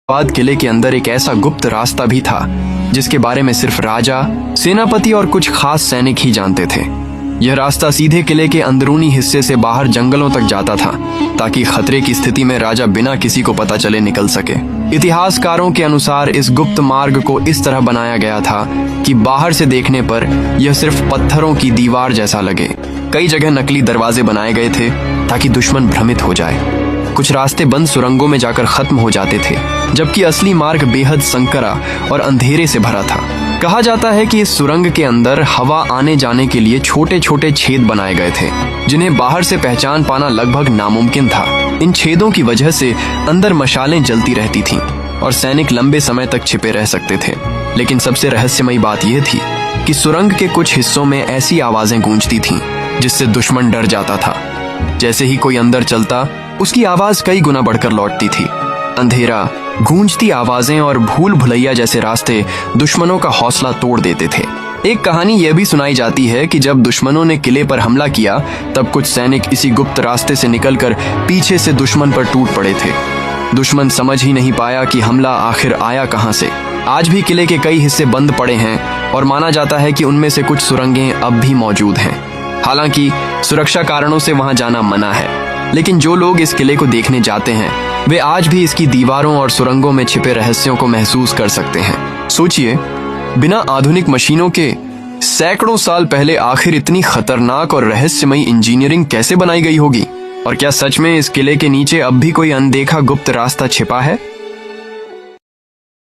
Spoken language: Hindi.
बाद किले के अंदर एक ऐसा गुप्त रास्ता भी था जिसके बारे में सिर्फ राजा, सेनापति और कुछ खास सैनिक ही जानते थे। यह रास्ता सीधे किले के अंदरूनी हिस्से से बाहर जंगलों तक जाता था ताकि खतरे की स्थिति में राजा बिना किसी को पता चले निकल सके। इतिहासकारों के अनुसार इस गुप्त मार्ग को इस तरह बनाया गया था कि बाहर से देखने पर यह सिर्फ पत्थरों की दीवार जैसा लगे। कई जगह नकली दरवाजे बनाए गए थे ताकि दुश्मन भ्रमित हो जाए। कुछ रास्ते बंद सुरंगों में जाकर खत्म हो जाते थे, जबकि असली मार्ग बेहद संकरा और अंधेरे से भरा था। कहा जाता है कि इस सुरंग के अंदर हवा आने जाने के लिए छोटे छोटे छेद बनाए गए थे, जिन्हें बाहर से पहचान पाना लगभग नामुमकिन था। इन छेदों की वजह से अंदर मशालें जलती रहती थीं और सैनिक लंबे समय तक छिपे रह सकते थे। लेकिन सबसे रहस्यमयी बात यह थी कि सुरंग के कुछ हिस्सों में ऐसी आवाजें गूंजती थीं जिससे दुश्मन डर जाता था। जैसे ही कोई अंदर चलता, उसकी आवाज कई गुना बढ़कर लौटती थी। अंधेरा, गूंजती आवाजें और भूल भुलैया जैसे रास्ते दुश्मनों का हौसला तोड़ देते थे। एक कहानी यह भी सुनाई जाती है कि जब दुश्मनों ने किले पर हमला किया, तब कुछ सैनिक इसी गुप्त रास्ते से निकलकर पीछे से दुश्मन पर टूट पड़े थे। दुश्मन समझ ही नहीं पाया कि हमला आखिर आया कहां से। आज भी किले के कई हिस्से बंद पड़े हैं और माना जाता है कि उनमें से कुछ सुरंगें अब भी मौजूद हैं। हालांकि सुरक्षा कारणों से वहां जाना मना है, लेकिन जो लोग इस किले को देखने जाते हैं वे आज भी इसकी दीवारों और सुरंगों में छिपे रहस्यों को महसूस कर सकते हैं। सोचिए, बिना आधुनिक मशीनों के सैकड़ों साल पहले आखिर इतनी खतरनाक और रहस्यमयी इंजीनियरिंग कैसे बनाई गई होगी? और क्या सच में इस किले के नीचे अब भी कोई अनदेखा गुप्त रास्ता छिपा है?